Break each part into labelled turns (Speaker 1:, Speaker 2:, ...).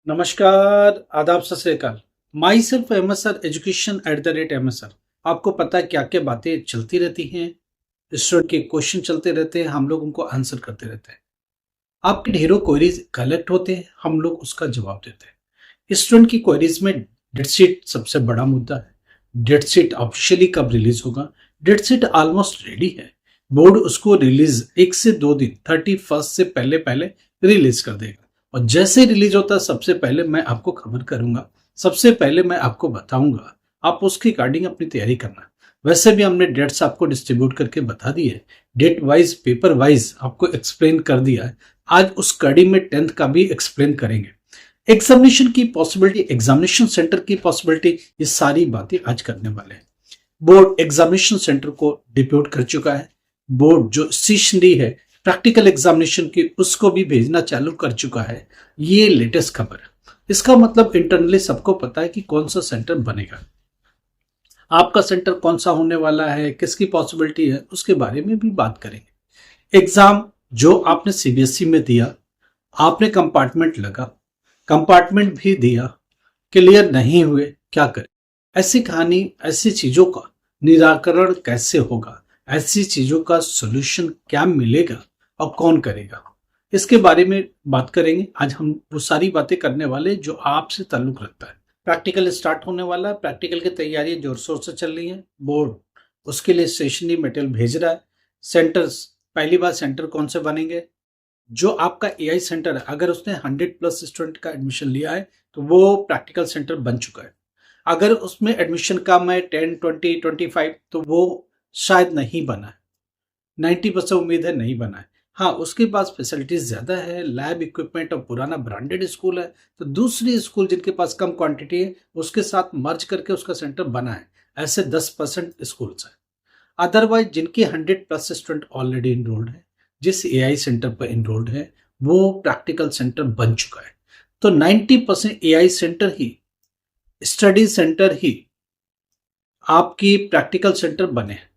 Speaker 1: नमस्कार, आदाब, सत श्री अकाल। My self MSR education @MSR। आपको पता है क्या क्या बातें चलती रहती हैं। स्टूडेंट के क्वेश्चन चलते रहते हैं, हम लोग उनको आंसर करते रहते हैं। आपके ढेरों क्वेरीज कलेक्ट होते हैं, हम लोग उसका जवाब देते हैं। स्टूडेंट की क्वेरीज में डेट शीट सबसे बड़ा मुद्दा है। डेट शीट ऑफिशियली कब रिलीज होगा? डेट शीट ऑलमोस्ट रेडी है। बोर्ड उसको रिलीज 1 से 2 दिन 31 से पहले पहले रिलीज कर देगा। और जैसे रिलीज होता है सबसे पहले मैं आपको खबर करूंगा, सबसे पहले मैं आपको बताऊंगा। आप उसके अकॉर्डिंग अपनी तैयारी करना। वैसे भी हमने डेट्स आपको डिस्ट्रीब्यूट करके बता दी है, डेट वाइज पेपर वाइज आपको एक्सप्लेन कर दिया है। आज उस कड़ी में 10th का भी एक्सप्लेन करेंगे। एग्जामिनेशन की पॉसिबिलिटी, एग्जामिनेशन सेंटर की पॉसिबिलिटी, ये सारी बातें आज करने वाले हैं। बोर्ड एग्जामिनेशन सेंटर को डिप्यूट कर चुका है। बोर्ड जो स्टेशनरी है प्रैक्टिकल एग्जामिनेशन की, उसको भी भेजना चालू कर चुका है। ये लेटेस्ट खबर है। इसका मतलब इंटरनली सबको पता है कि कौन सा सेंटर बनेगा, आपका सेंटर कौन सा होने वाला है, किसकी पॉसिबिलिटी है, उसके बारे में भी बात करेंगे। एग्जाम जो आपने सीबीएसई में दिया, आपने कंपार्टमेंट लगा, कंपार्टमेंट भी दिया, क्लियर नहीं हुए, क्या करें? ऐसी कहानी, ऐसी चीजों का निराकरण कैसे होगा, ऐसी चीजों का सॉल्यूशन क्या मिलेगा और कौन करेगा, इसके बारे में बात करेंगे। आज हम वो सारी बातें करने वाले जो आपसे ताल्लुक रखता है। प्रैक्टिकल स्टार्ट होने वाला है, प्रैक्टिकल की तैयारी जोर शोर से चल रही है। बोर्ड उसके लिए स्टेशनरी मटेरियल भेज रहा है। सेंटर्स, पहली बार सेंटर कौन से बनेंगे? जो आपका एआई सेंटर है, अगर उसने 100+ स्टूडेंट का एडमिशन लिया है तो वो प्रैक्टिकल सेंटर बन चुका है। अगर उसमें एडमिशन कम है 10, 20, 25, तो वो शायद नहीं बना है। 90% उम्मीद है नहीं बना है। हाँ, उसके पास फैसिलिटीज ज्यादा है, लैब इक्विपमेंट और पुराना ब्रांडेड स्कूल है, तो दूसरी स्कूल जिनके पास कम क्वांटिटी है उसके साथ मर्ज करके उसका सेंटर बना है। ऐसे 10% स्कूल्स हैं। अदरवाइज जिनके 100+ स्टूडेंट ऑलरेडी इनरोल्ड है, जिस एआई सेंटर पर इनरोल्ड है, वो प्रैक्टिकल सेंटर बन चुका है। तो 90% एआई सेंटर ही, स्टडी सेंटर ही आपकी प्रैक्टिकल सेंटर बने हैं।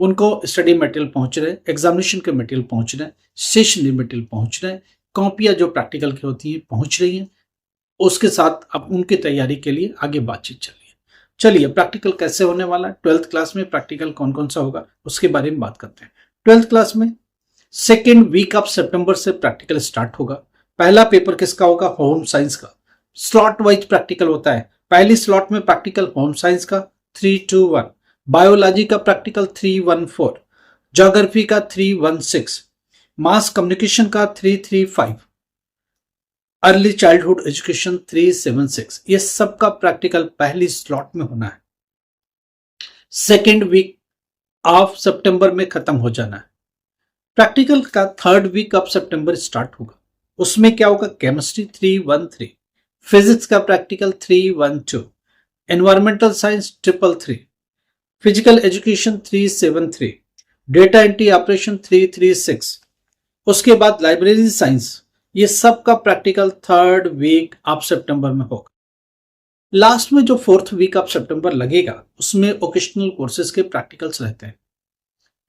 Speaker 1: उनको स्टडी मटेरियल पहुंच रहे हैं, एग्जामिनेशन के मटेरियल पहुंच रहे हैं, स्टेशनरी मटेरियल पहुंच रहे हैं, कॉपियां जो प्रैक्टिकल की होती हैं पहुंच रही हैं। उसके साथ अब उनकी तैयारी के लिए आगे बातचीत चल रही है। चलिए, प्रैक्टिकल कैसे होने वाला है, 12th क्लास में प्रैक्टिकल कौन कौन सा होगा उसके बारे में बात करते हैं। 12th क्लास में सेकेंड वीक ऑफ सितंबर से प्रैक्टिकल स्टार्ट होगा। पहला पेपर किसका होगा? होम साइंस का। स्लॉट वाइज प्रैक्टिकल होता है। पहली स्लॉट में प्रैक्टिकल होम साइंस का 321, बायोलॉजी का प्रैक्टिकल 314, ज्योग्राफी का 316, मास कम्युनिकेशन का 335, अर्ली चाइल्डहुड एजुकेशन 376। ये सब का प्रैक्टिकल पहली स्लॉट में होना है। सेकेंड वीक ऑफ सितंबर में खत्म हो जाना है। प्रैक्टिकल का थर्ड वीक ऑफ सितंबर स्टार्ट होगा। उसमें क्या होगा? केमिस्ट्री 313, फिजिक्स का practical 312, environmental science 333, physical education 373, data entry operation 336। उसके बाद लाइब्रेरी साइंस, ये सब का प्रैक्टिकल थर्ड वीक ऑफ सितंबर में होगा। लास्ट में जो फोर्थ वीक ऑफ सितंबर लगेगा उसमें वोकेशनल कोर्सेज के प्रैक्टिकल्स रहते हैं।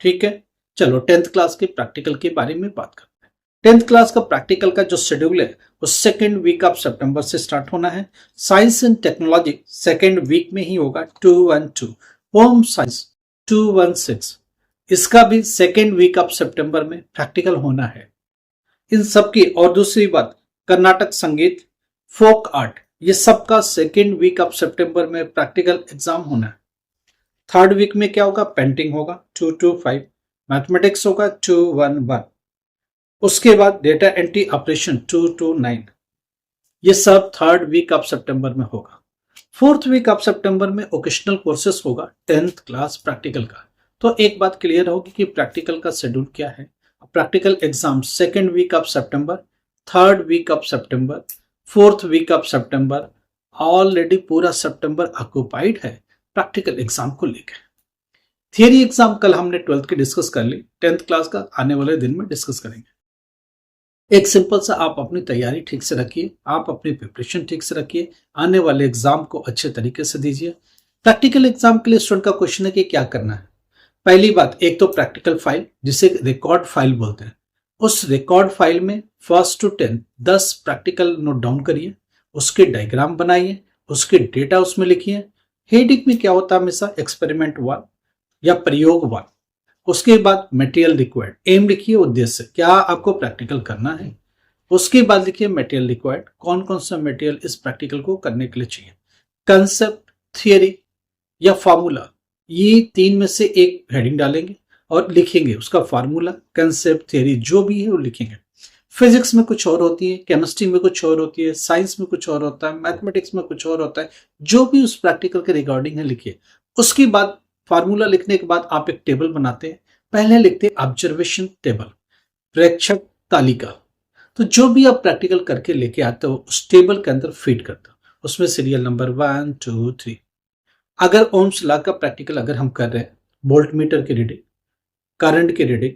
Speaker 1: ठीक है, चलो 10th क्लास के प्रैक्टिकल के बारे में बात करते हैं। 10th क्लास का प्रैक्टिकल का जो शेड्यूल है वो सेकेंड वीक ऑफ सितंबर से स्टार्ट होना है। Science and technology second week में ही होगा 212, होम साइंस 216, इसका भी सेकेंड वीक ऑफ सितंबर में प्रैक्टिकल होना है। इन सब की, और दूसरी बात, कर्नाटक संगीत, फोक आर्ट, ये सब का सेकेंड वीक ऑफ सितंबर में प्रैक्टिकल एग्जाम होना है। थर्ड वीक में क्या होगा? पेंटिंग होगा 225, मैथमेटिक्स होगा 211, उसके बाद डेटा एंट्री ऑपरेशन 229। ये सब थर्ड वीक ऑफ सितंबर में होगा। फोर्थ वीक ऑफ सितंबर में वोकेशनल कोर्सेस होगा 10th क्लास प्रैक्टिकल का। तो एक बात क्लियर होगी कि प्रैक्टिकल का शेड्यूल क्या है। Practical exam second week of सितंबर, थर्ड वीक ऑफ सितंबर, फोर्थ वीक ऑफ सितंबर, ऑलरेडी पूरा सितंबर ऑक्युपाइड है प्रैक्टिकल एग्जाम को लेकर। थियरी एग्जाम कल हमने 12th की डिस्कस कर ली, 10th क्लास का आने वाले दिन में डिस्कस करेंगे। एक सिंपल सा, आप अपनी तैयारी ठीक से रखिए, आप अपनी प्रिपरेशन ठीक से रखिए, आने वाले एग्जाम को अच्छे तरीके से दीजिए। प्रैक्टिकल एग्जाम के लिए स्टूडेंट का क्वेश्चन है कि क्या करना है। पहली बात, एक तो प्रैक्टिकल फाइल जिसे रिकॉर्ड फाइल बोलते हैं, उस रिकॉर्ड फाइल में 1st to 10 10 practical note down करिए। उसके डायग्राम बनाइए, उसके डेटा उसमें लिखिए। हेडिंग में क्या होता है हमेशा, एक्सपेरिमेंट 1 या प्रयोग 1। उसके बाद मटेरियल रिक्वायर्ड, एम लिखिए, उद्देश्य क्या आपको प्रैक्टिकल करना है। उसके बाद लिखिए मटेरियल रिक्वायर्ड, कौन कौन सा मटेरियल इस प्रैक्टिकल को करने के लिए चाहिए। कंसेप्ट, थियरी या फार्मूला, ये तीन में से एक हेडिंग डालेंगे और लिखेंगे उसका फार्मूला, कंसेप्ट, थियरी जो भी है वो लिखेंगे। फिजिक्स में कुछ और होती है, केमिस्ट्री में कुछ और होती है, साइंस में कुछ और होता है, मैथमेटिक्स में कुछ और होता है। जो भी उस प्रैक्टिकल के रिगार्डिंग है लिखिए। उसके बाद फार्मूला लिखने के बाद आप एक टेबल बनाते हैं। पहले लिखते हैं ऑब्जर्वेशन टेबल, प्रेक्षक तालिका। तो जो भी आप प्रैक्टिकल करके लेके आते हो उस टेबल के अंदर फीड करते हो। उसमें सीरियल नंबर 1 2 3। अगर ओम्स लॉ का प्रैक्टिकल अगर हम कर रहे हैं, वोल्ट मीटर की रीडिंग, करंट की रीडिंग,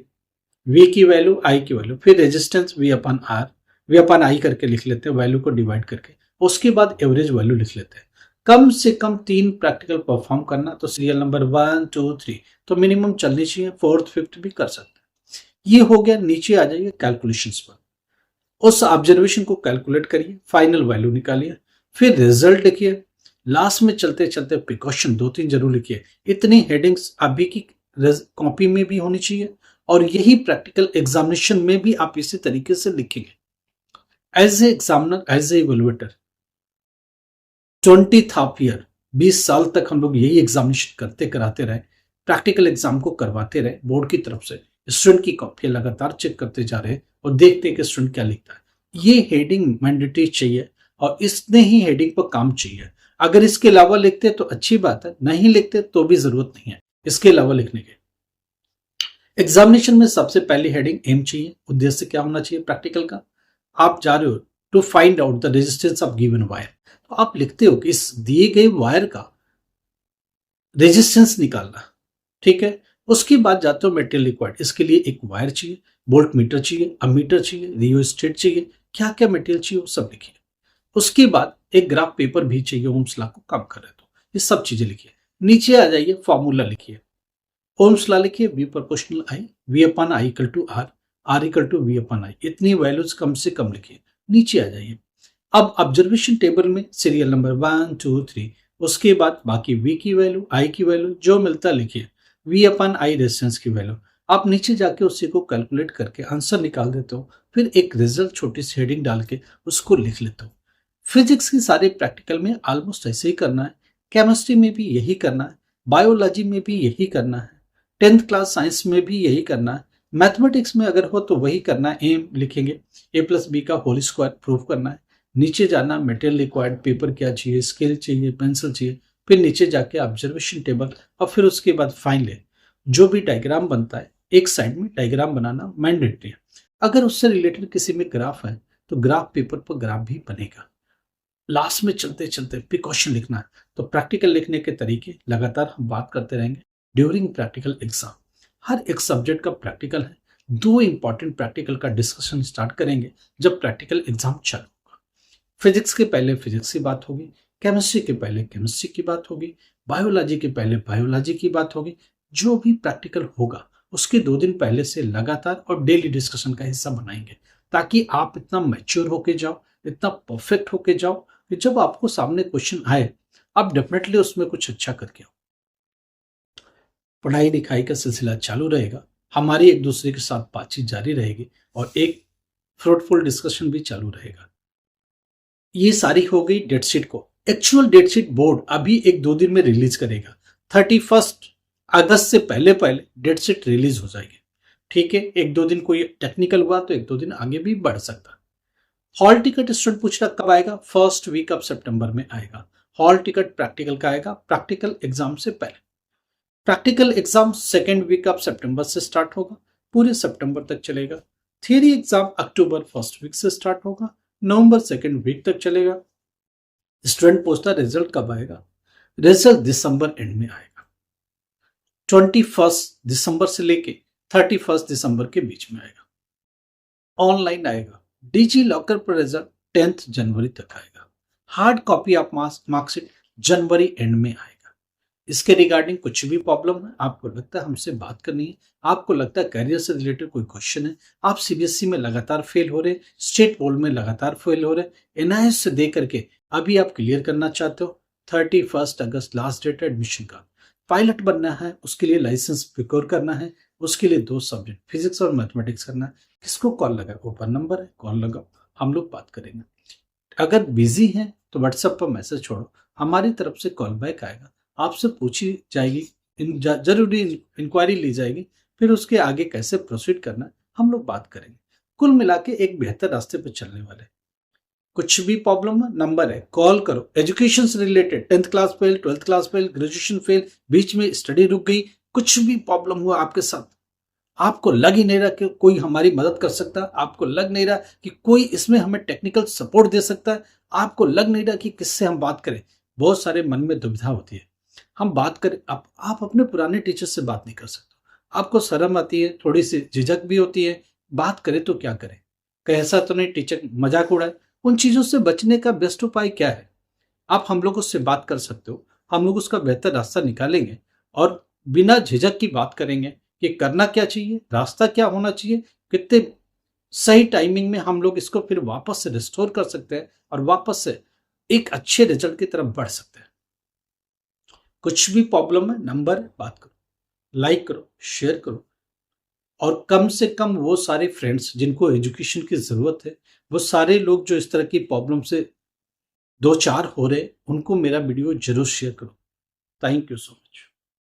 Speaker 1: वी की वैल्यू, आई की वैल्यू, फिर resistance V upon R, V upon I करके लिख लेते हैं वैल्यू को डिवाइड करके। उसके बाद एवरेज वैल्यू लिख लेते हैं। कम से कम 3 प्रैक्टिकल परफॉर्म करना, तो सीरियल नंबर 1 2 3 तो मिनिमम चलनी चाहिए, फोर्थ फिफ्थ भी कर सकते हैं। ये हो गया। नीचे आ जाइए कैलकुलेशंस पर, उस ऑब्जर्वेशन को कैलकुलेट करिए, फाइनल वैल्यू निकालिए, फिर रिजल्ट लिखिए। लास्ट में चलते चलते प्रिकॉशन 2-3 जरूर लिखिए। इतनी हेडिंग्स अभी की कॉपी में भी होनी चाहिए और यही प्रैक्टिकल एग्जामिनेशन में भी आप इसी तरीके से लिखेंगे। As a examiner, as a evaluator, 20th half year, 20 साल तक हम लोग यही एग्जामिनेशन करते कराते रहे, प्रैक्टिकल एग्जाम को करवाते रहे बोर्ड की तरफ से। स्टूडेंट की कॉपियां लगातार चेक करते जा रहे और देखते कि स्टूडेंट क्या लिखता है। ये हेडिंग मैंडेटरी चाहिए और इसने ही हेडिंग पर काम चाहिए। अगर इसके अलावा लिखते तो अच्छी बात है, नहीं लिखते तो भी जरूरत नहीं है इसके अलावा लिखने की। एग्जामिनेशन में सबसे पहली हेडिंग एम चाहिए, उद्देश्य क्या होना चाहिए प्रैक्टिकल का। आप जा रहे हो to find out the resistance of given wire, तो आप लिखते हो कि इस दिए गए वायर का रेजिस्टेंस निकालना, ठीक है। उसके बाद जाते हो मटेरियल रिक्वायर्ड, इसके लिए एक वायर चाहिए, वोल्ट मीटर चाहिए, अमीटर चाहिए, रियोस्टेट चाहिए, क्या क्या मटेरियल चाहिए वो सब लिखिए। उसके बाद एक ग्राफ पेपर भी चाहिए, ओम्स लॉ को काम कर रहे तो ये सब चीजें लिखिए। नीचे आ जाइए, फॉर्मूला लिखिए। ओम्स लॉ लिखिए, V proportional I, V upon I equal to R, R equal to V upon I. इतनी वैल्यूज कम से कम लिखिए। नीचे आ जाइए। अब ऑब्जर्वेशन टेबल में सीरियल नंबर 1 2 3, उसके बाद बाकी वी की वैल्यू, आई की वैल्यू जो मिलता लिखिए, वी अपन आई रेजिस्टेंस की वैल्यू। आप नीचे जाके उसी को कैलकुलेट करके आंसर निकाल देते हो, फिर एक रिजल्ट छोटी सी हेडिंग डाल के उसको लिख लेते हो। फिजिक्स की सारे प्रैक्टिकल में ऑलमोस्ट ऐसे ही करना है, केमिस्ट्री में भी यही करना है, बायोलॉजी में भी यही करना है, 10th क्लास साइंस में भी यही करना है, मैथमेटिक्स में अगर हो तो वही करना है। एम लिखेंगे, ए प्लस बी का होल स्क्वायर प्रूफ करना है। नीचे जाना, मटेरियल रिक्वायर्ड, पेपर क्या चाहिए, स्केल चाहिए, पेंसिल चाहिए, फिर नीचे जाके ऑब्जर्वेशन टेबल और फिर उसके बाद फाइनल जो भी डायग्राम बनता है एक साइड में डायग्राम बनाना मैंडेटरी है। अगर उससे रिलेटेड किसी में ग्राफ है तो ग्राफ पेपर पर ग्राफ भी बनेगा। लास्ट में चलते चलते प्रिकॉशन लिखना है। तो प्रैक्टिकल लिखने के तरीके लगातार हम बात करते रहेंगे ड्यूरिंग प्रैक्टिकल एग्जाम। हर एक सब्जेक्ट का प्रैक्टिकल है। 2 इंपॉर्टेंट प्रैक्टिकल का डिस्कशन स्टार्ट करेंगे जब प्रैक्टिकल एग्जाम चालू होगा। फिजिक्स के पहले फिजिक्स की बात होगी, केमिस्ट्री के पहले केमिस्ट्री की बात होगी, बायोलॉजी के पहले बायोलॉजी की बात होगी। जो भी प्रैक्टिकल होगा उसके 2 दिन पहले से लगातार और डेली डिस्कशन का हिस्सा बनाएंगे, ताकि आप इतना मैच्योर होके जाओ, इतना परफेक्ट होके जाओ कि जब आपको सामने क्वेश्चन आए आप डेफिनेटली उसमें कुछ अच्छा करके आओ। पढ़ाई लिखाई का सिलसिला चालू रहेगा, हमारी एक दूसरे के साथ बातचीत जारी रहेगी और एक फ्रूटफुल डिस्कशन भी चालू रहेगा। ये सारी हो गई डेट शीट को। एक्चुअल डेट शीट बोर्ड अभी 1-2 दिन में रिलीज करेगा। 31 अगस्त से पहले पहले डेट शीट रिलीज हो जाएगी, ठीक है। 1-2 दिन कोई टेक्निकल हुआ तो 1-2 दिन आगे भी बढ़ सकता है। हॉल टिकट स्टूडेंट पूछ रहा कब आएगा, फर्स्ट वीक ऑफ सितंबर में आएगा। हॉल टिकट प्रैक्टिकल का आएगा प्रैक्टिकल एग्जाम से पहले। Practical exam second week of सितंबर से स्टार्ट होगा, पूरे सितंबर तक चलेगा। थियरी एग्जाम अक्टूबर फर्स्ट वीक से स्टार्ट होगा, नवंबर सेकेंड वीक तक चलेगा। स्टूडेंट पूछता रिजल्ट कब आएगा, रिजल्ट दिसंबर एंड में आएगा। 21 दिसंबर से लेके 31 दिसंबर के बीच में आएगा। ऑनलाइन आएगा। डिजी लॉकर पर रिजल्ट 10th जनवरी तक आएगा। Hard copy of marksheet January and में आएगा। इसके रिगार्डिंग कुछ भी प्रॉब्लम है, आपको लगता है हमसे बात करनी है, आपको लगता है करियर से रिलेटेड कोई क्वेश्चन है, आप सीबीएसई में लगातार फेल हो रहे, स्टेट बोर्ड में लगातार फेल हो रहे, एनआईएस से दे करके अभी आप क्लियर करना चाहते हो, 31 अगस्त लास्ट डेट है एडमिशन का। पायलट बनना है, उसके लिए लाइसेंस प्रिक्योर करना है, उसके लिए 2 सब्जेक्ट फिजिक्स और मैथमेटिक्स करना है। किसको कॉल लगाए? ओपन नंबर है, कॉल लगाओ, हम लोग बात करेंगे। अगर बिजी हैं तो व्हाट्सएप पर मैसेज छोड़ो, हमारी तरफ से कॉल बैक आएगा, आपसे पूछी जाएगी, जरूरी इंक्वायरी ली जाएगी, फिर उसके आगे कैसे प्रोसीड करना है हम लोग बात करेंगे। कुल मिला के एक बेहतर रास्ते पर चलने वाले। कुछ भी प्रॉब्लम है, नंबर है, कॉल करो। एजुकेशन से related 10th class fail, 12th class fail, graduation fail, बीच में स्टडी रुक गई, कुछ भी प्रॉब्लम हुआ आपके साथ, आपको लग ही नहीं रहा कि कोई हमारी मदद कर सकता है, आपको लग नहीं रहा कि कोई इसमें हमें टेक्निकल सपोर्ट दे सकता है, आपको लग नहीं रहा कि किससे हम बात करें, बहुत सारे मन में दुविधा होती है। हम बात करें, आप अपने पुराने टीचर से बात नहीं कर सकते, आपको शर्म आती है, थोड़ी सी झिझक भी होती है, बात करें तो क्या करें, कहीं ऐसा तो नहीं टीचर मजाक उड़ाए। उन चीजों से बचने का बेस्ट उपाय क्या है? आप हम लोगों से बात कर सकते हो, हम लोग उसका बेहतर रास्ता निकालेंगे और बिना झिझक की बात करेंगे कि करना क्या चाहिए, रास्ता क्या होना चाहिए, कितने सही टाइमिंग में हम लोग इसको फिर वापस से रिस्टोर कर सकते हैं और वापस से एक अच्छे रिजल्ट की तरफ बढ़ सकते हैं। कुछ भी प्रॉब्लम है, नंबर है, बात करो, लाइक करो, शेयर करो, और कम से कम वो सारे फ्रेंड्स जिनको एजुकेशन की जरूरत है, वो सारे लोग जो इस तरह की प्रॉब्लम से दो चार हो रहे, उनको मेरा वीडियो जरूर शेयर करो। Thank you so much.